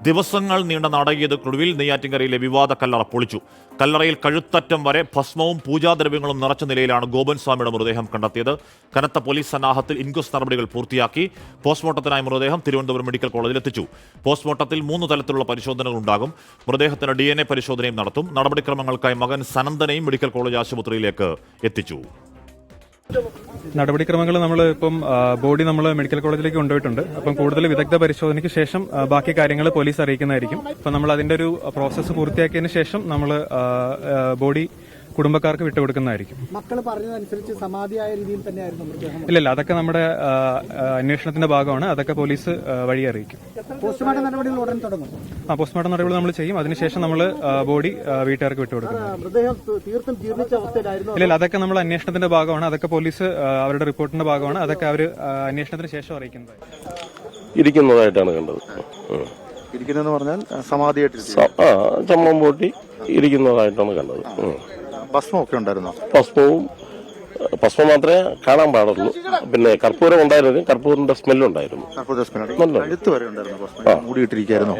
ദിവസങ്ങൾ നീണ്ട നാടകീയതയ്ക്കൊടുവിൽ നെയ്യാറ്റിൻകരയിലെ വിവാദ കല്ലറ പൊളിച്ചു. കല്ലറയിൽ കഴുത്തറ്റം വരെ ഭസ്മവും പൂജാദ്രവ്യങ്ങളും നിറച്ച നിലയിലാണ് ഗോപൻ സ്വാമിയുടെ മൃതദേഹം കണ്ടെത്തിയത്. കനത്ത പോലീസ് സന്നാഹത്തിൽ ഇൻക്വസ്റ്റ് നടപടികൾ പൂർത്തിയാക്കി. പോസ്റ്റ്മോർട്ടത്തിനായി മൃതദേഹം തിരുവനന്തപുരം മെഡിക്കൽ കോളേജിൽ എത്തിച്ചു. പോസ്റ്റ്മോർട്ടത്തിൽ 3 തലത്തിലുള്ള പരിശോധനകൾ ഉണ്ടാകും. മൃതദേഹത്തിന് DNA പരിശോധനയും നടത്തും. നടപടിക്രമങ്ങൾക്കായി മകൻ സനന്ദനെയും മെഡിക്കൽ കോളേജ് ആശുപത്രിയിലേക്ക് എത്തിച്ചു. നടപടിക്രമങ്ങൾ നമ്മൾ ഇപ്പം ബോഡി നമ്മൾ മെഡിക്കൽ കോളേജിലേക്ക് കൊണ്ടുപോയിട്ടുണ്ട്. അപ്പം കൂടുതൽ വിദഗ്ധ പരിശോധനയ്ക്ക് ശേഷം ബാക്കി കാര്യങ്ങൾ പോലീസ് അറിയിക്കുന്നതായിരിക്കും. അപ്പം നമ്മൾ അതിന്റെ ഒരു പ്രോസസ്സ് പൂർത്തിയാക്കിയതിന് ശേഷം നമ്മൾ ബോഡി കുടുംബക്കാർക്ക് വിട്ടുകൊടുക്കുന്നതായിരിക്കും. മക്കൾ പറഞ്ഞതനുസരിച്ച് സമാധിയായ രീതിയിൽ തന്നെയായിരുന്നു? ഇല്ല, അതൊക്കെ നമ്മുടെ അന്വേഷണത്തിന്റെ ഭാഗമാണ്. അതൊക്കെ പോലീസ് വഴി അറിയിക്കും. പോസ്റ്റ്മോർട്ടം നടപടികൾ ഉടൻ തുടങ്ങും. പോസ്റ്റ്മോർട്ടം നടപടികൾ നമ്മൾ ചെയ്യും. അതിനുശേഷം നമ്മൾ ബോഡി വീട്ടുകാർക്ക് വിട്ടുകൊടുക്കും. തീർത്തും ജീർണിച്ച അവസ്ഥയിലായിരുന്നു? ഇല്ല, അതൊക്കെ നമ്മൾ അന്വേഷണത്തിന്റെ ഭാഗമാണ്. അതൊക്കെ പോലീസ് അവരുടെ റിപ്പോർട്ടിന്റെ ഭാഗമാണ്. അതൊക്കെ അവർ അന്വേഷണത്തിന് ശേഷം അറിയിക്കുന്നത്. ഇരിക്കുന്നതായിട്ടാണ് കണ്ടത്. ഇരിക്കുന്നതെന്ന് പറഞ്ഞാൽ സമാധിയായിട്ട് ചമ്മം പൊട്ടി ഇരിക്കുന്നതായിട്ടാണ് കണ്ടത്. ഭസ്മമൊക്കെ ഉണ്ടായിരുന്നോ? ഭസ്മം മാത്രമേ കാണാൻ പാടുള്ളൂ. പിന്നെ കർപ്പൂരം ഉണ്ടായിരുന്നു. കർപ്പൂരിന്റെ സ്മെല്ലുണ്ടായിരുന്നു. മൂടിയിട്ടിരിക്കുന്നു.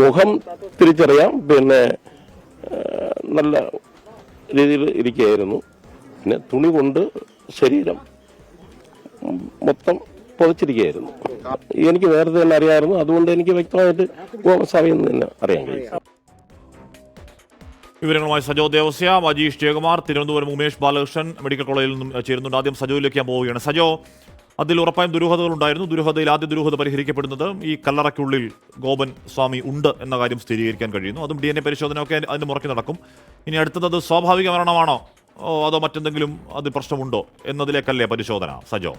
മുഖം തിരിച്ചറിയാം. പിന്നെ നല്ല രീതിയിൽ ഇരിക്കുകയായിരുന്നു. പിന്നെ തുണി കൊണ്ട് ശരീരം മൊത്തം പൊതിച്ചിരിക്കുകയായിരുന്നു. എനിക്ക് നേരത്തെ തന്നെ അറിയാമായിരുന്നു. അതുകൊണ്ട് എനിക്ക് വ്യക്തമായിട്ട് ഗോപസ്വാമിയിൽ നിന്ന് തന്നെ അറിയാൻ കഴിയും. വിവരങ്ങളുമായി സജോ ദേവസ്യ, അജീഷ് ജയകുമാർ, തിരുവനന്തപുരം ഉമേഷ് ബാലകൃഷ്ണൻ മെഡിക്കൽ കോളേജിൽ നിന്നും ചേരുന്നുണ്ട്. ആദ്യം സജോയിലേക്ക് ഞാൻ പോവുകയാണ്. സജോ, അതിൽ ഉറപ്പായും ദുരൂഹതകൾ ഉണ്ടായിരുന്നു. ദുരൂഹതയിൽ ആദ്യ ദുരൂഹത പരിഹരിക്കപ്പെടുന്നത് ഈ കല്ലറയ്ക്കുള്ളിൽ ഗോപൻ സ്വാമി ഉണ്ട് എന്ന കാര്യം സ്ഥിരീകരിക്കാൻ കഴിയുന്നു. അതും DNA പരിശോധനയൊക്കെ അതിന് മുറയ്ക്ക് നടക്കും. ഇനി അടുത്തത് സ്വാഭാവിക മരണമാണോ അതോ മറ്റെന്തെങ്കിലും അതിൽ പ്രശ്നമുണ്ടോ എന്നതിലേക്കല്ലേ പരിശോധന? സജോ,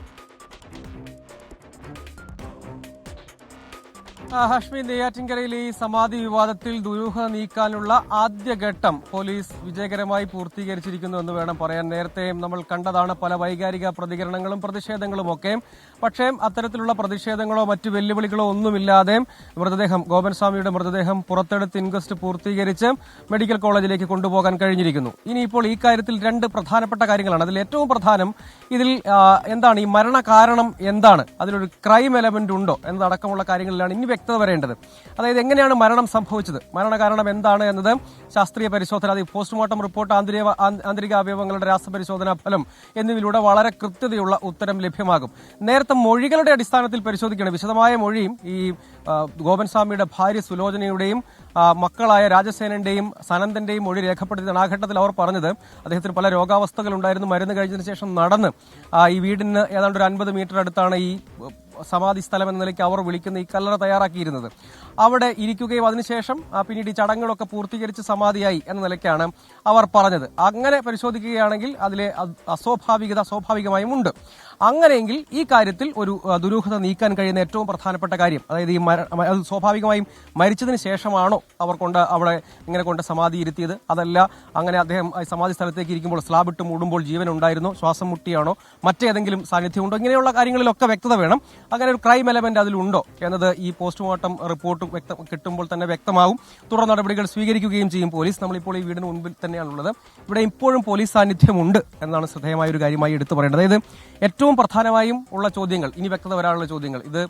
ഹാഷ്മി, നെയ്യാറ്റിൻകരയിലെ ഈ സമാധി വിവാദത്തിൽ ദുരൂഹത നീക്കാനുള്ള ആദ്യഘട്ടം പോലീസ് വിജയകരമായി പൂർത്തീകരിച്ചിരിക്കുന്നു എന്ന് വേണം പറയാൻ. നേരത്തെ നമ്മൾ കണ്ടതാണ് പല വൈകാരിക പ്രതികരണങ്ങളും പ്രതിഷേധങ്ങളും ഒക്കെ. പക്ഷേ അത്തരത്തിലുള്ള പ്രതിഷേധങ്ങളോ മറ്റു വെല്ലുവിളികളോ ഒന്നുമില്ലാതെ ഗോപൻ സ്വാമിയുടെ മൃതദേഹം പുറത്തെടുത്ത് ഇൻക്വസ്റ്റ് പൂർത്തീകരിച്ച് മെഡിക്കൽ കോളേജിലേക്ക് കൊണ്ടുപോകാൻ കഴിഞ്ഞിരിക്കുന്നു. ഇനിയിപ്പോൾ ഈ കാര്യത്തിൽ 2 പ്രധാനപ്പെട്ട കാര്യങ്ങളാണ്. അതിൽ ഏറ്റവും പ്രധാനം ഇതിൽ എന്താണ് ഈ മരണകാരണം എന്താണ്, അതിലൊരു ക്രൈം എലമെന്റ് ഉണ്ടോ എന്നതടക്കമുള്ള കാര്യങ്ങളിലാണ് ഇനി വ്യക്തത വരേണ്ടത്. അതായത് എങ്ങനെയാണ് മരണം സംഭവിച്ചത്, മരണകാരണം എന്താണ് എന്നത് ശാസ്ത്രീയ പരിശോധന, അത് പോസ്റ്റ്മോർട്ടം റിപ്പോർട്ട്, ആന്തരിക അവയവങ്ങളുടെ രാസപരിശോധനാ ഫലം എന്നിവയിലൂടെ വളരെ കൃത്യതയുള്ള ഉത്തരം ലഭ്യമാകും. നേരത്തെ മൊഴികളുടെ അടിസ്ഥാനത്തിൽ പരിശോധിക്കുകയാണ്. വിശദമായ മൊഴിയും ഈ ഗോപൻ സ്വാമിയുടെ ഭാര്യ സുലോചനയുടെയും മക്കളായ രാജസേനന്റെയും സനന്ദന്റെയും മൊഴി രേഖപ്പെടുത്തിയാണ്. ആ ഘട്ടത്തിൽ അവർ പറഞ്ഞത് അദ്ദേഹത്തിന് പല രോഗാവസ്ഥകൾ ഉണ്ടായിരുന്നു. മരുന്ന് കഴിഞ്ഞതിന് ശേഷം നടന്ന് ഈ വീടിന് ഏതാണ്ട് ഒരു 50 മീറ്റർ അടുത്താണ് ഈ സമാധി സ്ഥലം എന്ന നിലയ്ക്ക് അവർ വിളിക്കുന്ന ഈ കല്ലറ തയ്യാറാക്കിയിരുന്നത്. അവിടെ ഇരിക്കുകയും അതിനുശേഷം പിന്നീട് ഈ ചടങ്ങുകളൊക്കെ പൂർത്തീകരിച്ച് സമാധിയായി എന്ന നിലയ്ക്കാണ് അവർ പറഞ്ഞത്. അങ്ങനെ പരിശോധിക്കുകയാണെങ്കിൽ അതിലെ അസ്വാഭാവികത സ്വാഭാവികമായും ഉണ്ട്. അങ്ങനെയെങ്കിൽ ഈ കാര്യത്തിൽ ഒരു ദുരൂഹത നീക്കാൻ കഴിയുന്ന ഏറ്റവും പ്രധാനപ്പെട്ട കാര്യം, അതായത് ഈ അത് സ്വാഭാവികമായും മരിച്ചതിന് ശേഷമാണോ അവിടെ ഇങ്ങനെ കൊണ്ട് സമാധി ഇരുത്തിയത്, അതല്ല അങ്ങനെ അദ്ദേഹം സമാധി സ്ഥലത്തേക്ക് ഇരിക്കുമ്പോൾ സ്ലാബ് ഇട്ട് മൂടുമ്പോൾ ജീവൻ ഉണ്ടായിരുന്നോ, ശ്വാസം മുട്ടിയാണോ, മറ്റേതെങ്കിലും സാന്നിധ്യമുണ്ടോ, ഇങ്ങനെയുള്ള കാര്യങ്ങളിലൊക്കെ വ്യക്തത വേണം. അങ്ങനെ ഒരു ക്രൈം എലമെന്റ് അതിലുണ്ടോ എന്നത് ഈ പോസ്റ്റ്മോർട്ടം റിപ്പോർട്ട് കിട്ടുമ്പോൾ തന്നെ വ്യക്തമാവും. തുടർ നടപടികൾ സ്വീകരിക്കുകയും ചെയ്യും പോലീസ്. നമ്മളിപ്പോൾ ഈ വീടിന് മുൻപിൽ തന്നെയാണുള്ളത്. ഇവിടെ ഇപ്പോഴും പോലീസ് സാന്നിധ്യമുണ്ട് എന്നാണ് ശ്രദ്ധേയമായ ഒരു കാര്യമായി എടുത്തു പറയേണ്ടത്. അതായത് ഏറ്റവും പ്രധാനമായും ഉള്ള ചോദ്യങ്ങൾ, ഇനി വ്യക്തത വരാനുള്ള ചോദ്യങ്ങൾ, ഇത്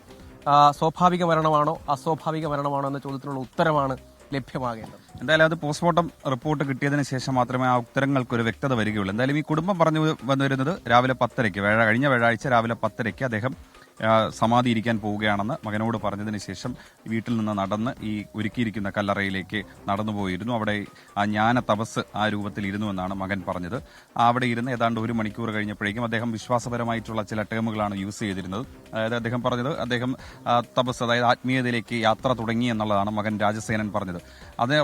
സ്വാഭാവിക മരണമാണോ അസ്വാഭാവിക മരണമാണോ എന്ന ചോദ്യത്തിനുള്ള ഉത്തരമാണ് ലഭ്യമാകേണ്ടത്. എന്തായാലും അത് പോസ്റ്റ്മോർട്ടം റിപ്പോർട്ട് കിട്ടിയതിന് ശേഷം മാത്രമേ ആ ഉത്തരങ്ങൾക്ക് ഒരു വ്യക്തത വരികയുള്ളൂ. എന്തായാലും ഈ കുടുംബം പറഞ്ഞു വന്നിരുന്നത് രാവിലെ 10:30 കഴിഞ്ഞ വ്യാഴാഴ്ച രാവിലെ 10:30 അദ്ദേഹം സമാധി ഇരിക്കാൻ പോവുകയാണെന്ന് മകനോട് പറഞ്ഞതിന് ശേഷം വീട്ടിൽ നിന്ന് നടന്ന് ഈ ഒരുക്കിയിരിക്കുന്ന കല്ലറയിലേക്ക് നടന്നുപോയിരുന്നു. അവിടെ ജ്ഞാന തപസ് ആ രൂപത്തിൽ ഇരുന്നുവെന്നാണ് മകൻ പറഞ്ഞത്. അവിടെ ഇരുന്ന് ഏതാണ്ട് 1 മണിക്കൂർ കഴിഞ്ഞപ്പോഴേക്കും അദ്ദേഹം വിശ്വാസപരമായിട്ടുള്ള ചില ടേമുകളാണ് യൂസ് ചെയ്തിരുന്നത്. അതായത് അദ്ദേഹം പറഞ്ഞത് അദ്ദേഹം തപസ്, അതായത് ആത്മീയതയിലേക്ക് യാത്ര തുടങ്ങി എന്നുള്ളതാണ് മകൻ രാജസേനൻ പറഞ്ഞത്. അത്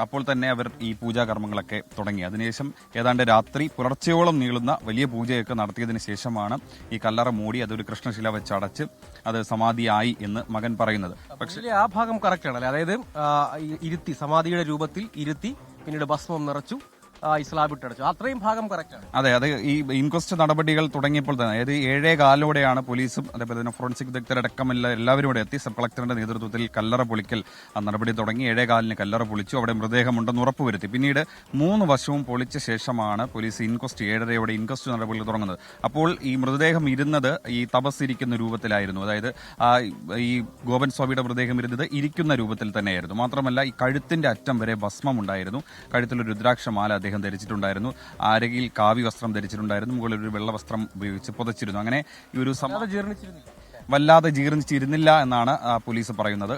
അപ്പോൾ തന്നെ അവർ ഈ പൂജാകർമ്മങ്ങളൊക്കെ തുടങ്ങി. അതിനുശേഷം ഏതാണ്ട് രാത്രി പുലർച്ചയോളം നീളുന്ന വലിയ പൂജയൊക്കെ നടത്തിയതിനു ശേഷമാണ് ഈ കല്ലറ മൂടി അതൊരു കൃഷ്ണശില വെച്ച് അടച്ച് അത് സമാധിയായി എന്ന് മകൻ പറയുന്നത്. പക്ഷേ ആ ഭാഗം കറക്റ്റ് ആണല്ലേ? അതായത് ഇരുത്തി, സമാധിയുടെ രൂപത്തിൽ ഇരുത്തി, പിന്നീട് ഭസ്മം നിറച്ചു, ഈ സ്ലാബ് ഇട്ടടച്ചു. അത്രയും ഭാഗം കറക്റ്റാണ്. അതെ, അത് ഈ ഇൻക്വസ്റ്റ് നടപടികൾ തുടങ്ങിയപ്പോൾ തന്നെ, അതായത് 7:15 പോലീസും അതേപോലെ തന്നെ ഫോറൻസിക് വിദഗ്ധരടക്കം എല്ലാവരും കൂടെ എത്തി സബ് കളക്ടറുടെ നേതൃത്വത്തിൽ കല്ലറ പൊളിക്കൽ നടപടി തുടങ്ങി. 7:15 കല്ലറ പൊളിച്ചു, അവിടെ മൃതദേഹമുണ്ടെന്ന് ഉറപ്പുവരുത്തി. പിന്നീട് 3 വശവും പൊളിച്ച ശേഷമാണ് പോലീസ് ഇൻക്വസ്റ്റ് 7:30 ഇൻക്വസ്റ്റ് നടപടികൾ തുടങ്ങുന്നത്. അപ്പോൾ ഈ മൃതദേഹം ഇരുന്നത് ഈ തപസ് ഇരിക്കുന്ന രൂപത്തിലായിരുന്നു. അതായത് ഈ ഗോപൻ സ്വാമിയുടെ മൃതദേഹം ഇരുന്നത് ഇരിക്കുന്ന രൂപത്തിൽ തന്നെയായിരുന്നു. മാത്രമല്ല ഈ കഴുത്തിന്റെ അറ്റം വരെ ഭസ്മം ഉണ്ടായിരുന്നു. കഴുത്തിലൊരു രുദ്രാക്ഷമാല അദ്ദേഹം ധരിച്ചിട്ടുണ്ടായിരുന്നു. അരകിൽ കാവി വസ്ത്രം ധരിച്ചിട്ടുണ്ടായിരുന്നു. മുകളിൽ ഒരു വെള്ള വസ്ത്രം ഉപയോഗിച്ച് പുതച്ചിരുന്നു. അങ്ങനെ ഈ ഒരു വല്ലാതെ ജീർണിച്ചിരുന്നില്ല എന്നാണ് പോലീസ് പറയുന്നത്.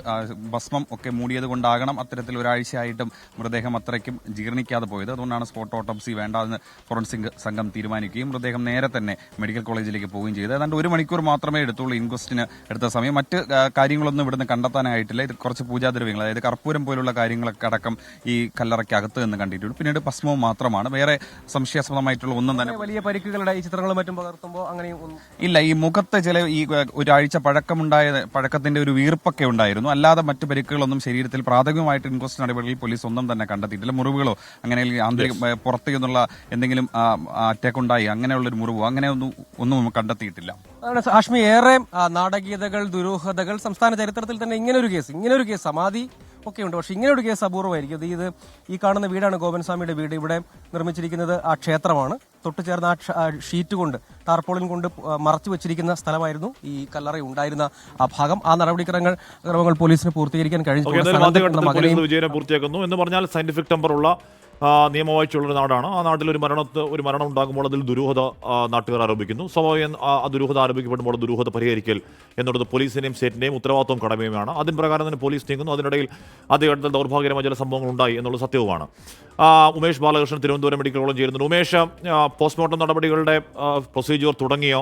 ഭസ്മം ഒക്കെ മൂടിയത് കൊണ്ടാകണം അത്തരത്തിൽ ഒരാഴ്ചയായിട്ടും മൃതദേഹം അത്രയ്ക്കും ജീർണിക്കാതെ പോയത്. അതുകൊണ്ടാണ് സ്പോട്ട് ഓട്ടോപ്സി വേണ്ടെന്ന് ഫോറൻസിക് സംഘം തീരുമാനിക്കുകയും മൃതദേഹം നേരെ തന്നെ മെഡിക്കൽ കോളേജിലേക്ക് പോവുകയും ചെയ്തു. ഏതാണ്ട് 1 മണിക്കൂർ മാത്രമേ എടുത്തുള്ളൂ ഇൻക്വസ്റ്റിന് എടുത്ത സമയം. മറ്റ് കാര്യങ്ങളൊന്നും ഇവിടുന്ന് കണ്ടെത്താനായിട്ടില്ല. ഇത് കുറച്ച് പൂജാദ്രവ്യങ്ങൾ, അതായത് കർപ്പൂരം പോലുള്ള കാര്യങ്ങളൊക്കെ അടക്കം ഈ കല്ലറയ്ക്കകത്ത് നിന്ന് കണ്ടിട്ടുണ്ട്. പിന്നീട് ഭസ്മവും മാത്രമാണ്. വേറെ സംശയാസ്പദമായിട്ടുള്ള ഒന്നും തന്നെ. വലിയ പരിക്കുകളുടെ ഈ ചിത്രങ്ങളും മറ്റും പകർത്തുമ്പോൾ അങ്ങനെയും ഇല്ല. ഈ മുഖത്ത് ചില ഈ ഒരാഴ്ച പഴക്കത്തിന്റെ ഒരു വീർപ്പൊക്കെ ഉണ്ടായിരുന്നു. അല്ലാതെ മറ്റു പരിക്കുകളൊന്നും ശരീരത്തിൽ പ്രാഥമികമായിട്ട് ഇൻക്വസ്റ്റ് നടപടികളിൽ പോലീസ് ഒന്നും തന്നെ കണ്ടെത്തിയിട്ടില്ല. മുറിവുകളോ അങ്ങനെ ആന്തരിക പുറത്തു നിന്നുള്ള എന്തെങ്കിലും അറ്റാക്ക് ഉണ്ടായി അങ്ങനെയുള്ള ഒരു മുറിവോ അങ്ങനെ ഒന്നും കണ്ടെത്തിയിട്ടില്ല. ഹാഷ്മി, ഏറെ നാടകീയതകൾ, ദുരൂഹതകൾ സംസ്ഥാന ചരിത്രത്തിൽ തന്നെ ഇങ്ങനൊരു കേസ് സമാധി ഒക്കെ ഉണ്ട്. പക്ഷെ ഇങ്ങനെ ഒരു കേസ് അപൂർവമായിരിക്കും. ഇത് ഈ കാണുന്ന വീടാണ് ഗോപൻസ്വാമിയുടെ വീട്. ഇവിടെ നിർമ്മിച്ചിരിക്കുന്നത് ആ ക്ഷേത്രമാണ്. തൊട്ടു ചേർന്ന ആ ഷീറ്റ് കൊണ്ട്, ടാർപോളിൻ കൊണ്ട് മറച്ചു വെച്ചിരിക്കുന്ന സ്ഥലമായിരുന്നു ഈ കല്ലറ ഉണ്ടായിരുന്ന ആ ഭാഗം. ആ നടപടിക്രമങ്ങൾ പോലീസിന് പൂർത്തീകരിക്കാൻ കഴിഞ്ഞിട്ടുണ്ട്. വിജയനെ പൂർത്തിയാക്കുന്നു എന്ന് പറഞ്ഞാൽ സയന്റിഫിക് ടെമ്പറുള്ള നിയമവാഴ്ചയുള്ളൊരു നാടാണ്. ആ നാട്ടിൽ ഒരു മരണം ഉണ്ടാകുമ്പോൾ അതിൽ ദുരൂഹത നാട്ടുകാർ ആരോപിക്കുന്നു. സ്വാഭാവികം ആ ദുരൂഹത ആരോപിക്കപ്പെടുമ്പോൾ ദുരൂഹത പരിഹരിക്കൽ എന്നുള്ളത് പോലീസിന്റെയും സ്റ്റേറ്റിന്റെയും ഉത്തരവാദിത്വം കടമയുമാണ്. അതിന് പ്രകാരം തന്നെ പോലീസ് നീങ്ങുന്നു. അതിനിടയിൽ ആദ്യഘട്ടത്തിൽ ദൗർഭാഗ്യകരമായ ചില സംഭവങ്ങൾ ഉണ്ടായി എന്നുള്ള സത്യവുമാണ്. ഉമേഷ് ബാലകൃഷ്ണൻ തിരുവനന്തപുരം മെഡിക്കൽ കോളേജ് ചേരുന്നുണ്ട്. ഉമേഷ്, പോസ്റ്റ്മോർട്ടം നടപടികളുടെ പ്രൊസീജിയർ തുടങ്ങിയോ?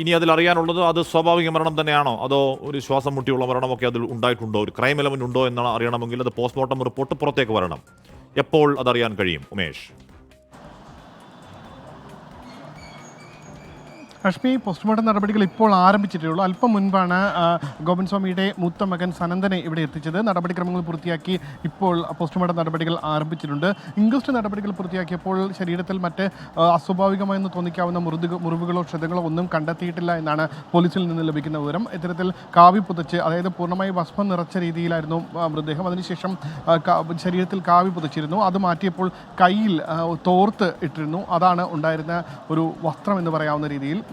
ഇനി അതിൽ അറിയാനുള്ളത് അത് സ്വാഭാവിക മരണം തന്നെയാണോ, അതോ ഒരു ശ്വാസം മുട്ടിയുള്ള മരണമൊക്കെ അതിൽ ഉണ്ടായിട്ടുണ്ടോ, ഒരു ക്രൈം എലമെന്റ് ഉണ്ടോ എന്നാണ് അറിയണമെങ്കിൽ അത് പോസ്റ്റ്മോർട്ടം റിപ്പോർട്ട് പുറത്തേക്ക് വരണം. എപ്പോൾ അതറിയാൻ കഴിയും ഉമേഷ്? ഹാഷ്മി, പോസ്റ്റ്മോർട്ടം നടപടികൾ ഇപ്പോൾ ആരംഭിച്ചിട്ടുള്ളൂ. അല്പം മുൻപാണ് ഗോപൻസ്വാമിയുടെ മൂത്ത മകൻ സനന്ദനെ ഇവിടെ എത്തിച്ചത്. നടപടിക്രമങ്ങൾ പൂർത്തിയാക്കി ഇപ്പോൾ പോസ്റ്റ്മോർട്ടം നടപടികൾ ആരംഭിച്ചിട്ടുണ്ട്. ഇൻക്വസ്റ്റ് നടപടികൾ പൂർത്തിയാക്കിയപ്പോൾ ശരീരത്തിൽ മറ്റ് അസ്വാഭാവികമായെന്ന് തോന്നിക്കാവുന്ന മുറിവുകളോ ക്ഷതങ്ങളോ ഒന്നും കണ്ടെത്തിയിട്ടില്ല എന്നാണ് പോലീസിൽ നിന്ന് ലഭിക്കുന്ന വിവരം. ഇത്തരത്തിൽ കാവി പുതച്ച്, അതായത് പൂർണ്ണമായി ഭസ്മം നിറച്ച രീതിയിലായിരുന്നു മൃതദേഹം. അതിനുശേഷം ശരീരത്തിൽ കാവി പുതച്ചിരുന്നു. അത് മാറ്റിയപ്പോൾ കയ്യിൽ തോർത്ത് ഇട്ടിരുന്നു. അതാണ് ഉണ്ടായിരുന്ന ഒരു വസ്ത്രം എന്ന് പറയാവുന്ന രീതിയിൽ.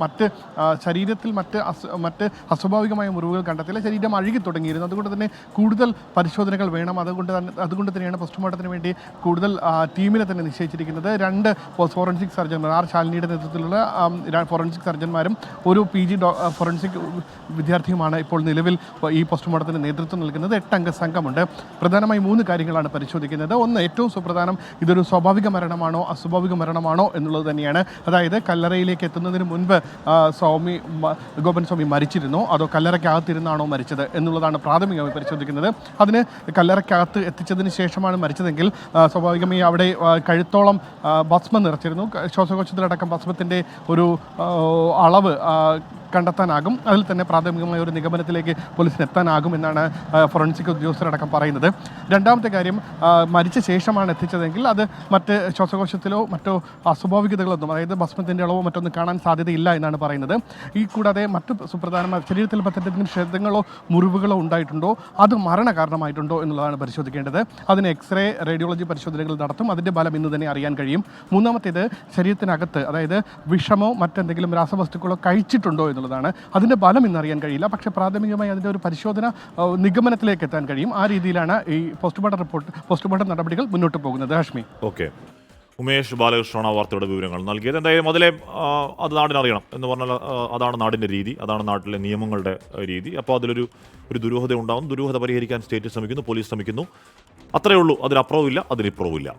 ശരീരത്തിൽ മറ്റ് അസ്വാഭാവികമായ മുറിവുകൾ കണ്ടെത്തിയില്ല. ശരീരം അഴുകി തുടങ്ങിയിരുന്നു. അതുകൊണ്ട് തന്നെ കൂടുതൽ പരിശോധനകൾ വേണം. അതുകൊണ്ട് തന്നെയാണ് പോസ്റ്റ്മോർട്ടത്തിന് വേണ്ടി കൂടുതൽ ടീമിനെ തന്നെ നിശ്ചയിച്ചിരിക്കുന്നത്. 2 ഫോറൻസിക് സർജന്മാർ, ആർ ശാലിനിയുടെ നേതൃത്വത്തിലുള്ള ഫോറൻസിക് സർജന്മാരും ഒരു PG ഫോറൻസിക് വിദ്യാർത്ഥിയുമാണ് ഇപ്പോൾ നിലവിൽ ഈ പോസ്റ്റ്മോർട്ടത്തിന് നേതൃത്വം നൽകുന്നത്. 8 അംഗ സംഘമുണ്ട്. പ്രധാനമായി 3 കാര്യങ്ങളാണ് പരിശോധിക്കുന്നത്. ഒന്ന്, ഏറ്റവും സുപ്രധാനം, ഇതൊരു സ്വാഭാവിക മരണമാണോ അസ്വാഭാവിക മരണമാണോ എന്നുള്ളത് തന്നെയാണ്. അതായത് കല്ലറയിലേക്ക് എത്തുന്നതിന് മുൻപ് ഗോപൻസ്വാമി മരിച്ചിരുന്നോ, അതോ കല്ലറയ്ക്കകത്തിരുന്നാണോ മരിച്ചത് എന്നുള്ളതാണ് പ്രാഥമികമായി പരിശോധിക്കുന്നത്. അതിന് കല്ലറയ്ക്കകത്ത് എത്തിച്ചതിന് ശേഷമാണ് മരിച്ചതെങ്കിൽ സ്വാഭാവികമായി അവിടെ കഴുത്തോളം ഭസ്മം നിറച്ചിരുന്നു. ശ്വാസകോശത്തിലടക്കം ഭസ്മത്തിൻ്റെ ഒരു അളവ് കണ്ടെത്താനാകും. അതിൽ തന്നെ പ്രാഥമികമായ ഒരു നിഗമനത്തിലേക്ക് പോലീസിന് എത്താനാകും എന്നാണ് ഫോറൻസിക് ഉദ്യോഗസ്ഥരടക്കം പറയുന്നത്. രണ്ടാമത്തെ കാര്യം, മരിച്ച ശേഷമാണ് എത്തിച്ചതെങ്കിൽ അത് മറ്റ് ശ്വാസകോശത്തിലോ മറ്റോ അസ്വാഭാവികതകളൊന്നും, അതായത് ഭസ്മത്തിൻ്റെ അളവോ മറ്റൊന്നും കാണാൻ സാധ്യതയില്ല എന്നാണ് പറയുന്നത്. ഈ കൂടാതെ മറ്റു സുപ്രധാനമായ ശരീരത്തിൽ മറ്റെന്തെങ്കിലും ക്ഷതങ്ങളോ മുറിവുകളോ ഉണ്ടായിട്ടുണ്ടോ, അത് മരണകാരണമായിട്ടുണ്ടോ എന്നുള്ളതാണ് പരിശോധിക്കേണ്ടത്. അതിന് എക്സ്റേ, റേഡിയോളജി പരിശോധനകൾ നടത്തും. അതിൻ്റെ ഫലം ഇന്ന് തന്നെ അറിയാൻ കഴിയും. മൂന്നാമത്തേത്, ശരീരത്തിനകത്ത്, അതായത് വിഷമോ മറ്റെന്തെങ്കിലും രാസവസ്തുക്കളോ കഴിച്ചിട്ടുണ്ടോ എന്നുള്ളതാണ്. അതിൻ്റെ ഫലം ഇന്നറിയാൻ കഴിയില്ല. പക്ഷേ പ്രാഥമികമായി അതിൻ്റെ ഒരു പരിശോധന നിഗമനത്തിലേക്ക് എത്താൻ കഴിയും. ആ രീതിയിലാണ് ഈ പോസ്റ്റ്മോർട്ടം നടപടികൾ മുന്നോട്ട് പോകുന്നത്. ഹാഷ്മി. ഓക്കെ, ഉമേഷ് ബാലകൃഷ്ണനാണ് വാർത്തയുടെ വിവരങ്ങൾ നൽകിയത്. എന്തായാലും അതിലെ അത് നാടിനറിയണം എന്ന് പറഞ്ഞാൽ അതാണ് നാടിൻ്റെ രീതി, അതാണ് നാട്ടിലെ നിയമങ്ങളുടെ രീതി. അപ്പോൾ അതിലൊരു ദുരൂഹത ഉണ്ടാകും. ദുരൂഹത പരിഹരിക്കാൻ സ്റ്റേറ്റ് ശ്രമിക്കുന്നു, പോലീസ് ശ്രമിക്കുന്നു. അത്രയേ ഉള്ളൂ. അതിലപ്പുറവുമില്ല, അതിലിപ്പുറവുമില്ല.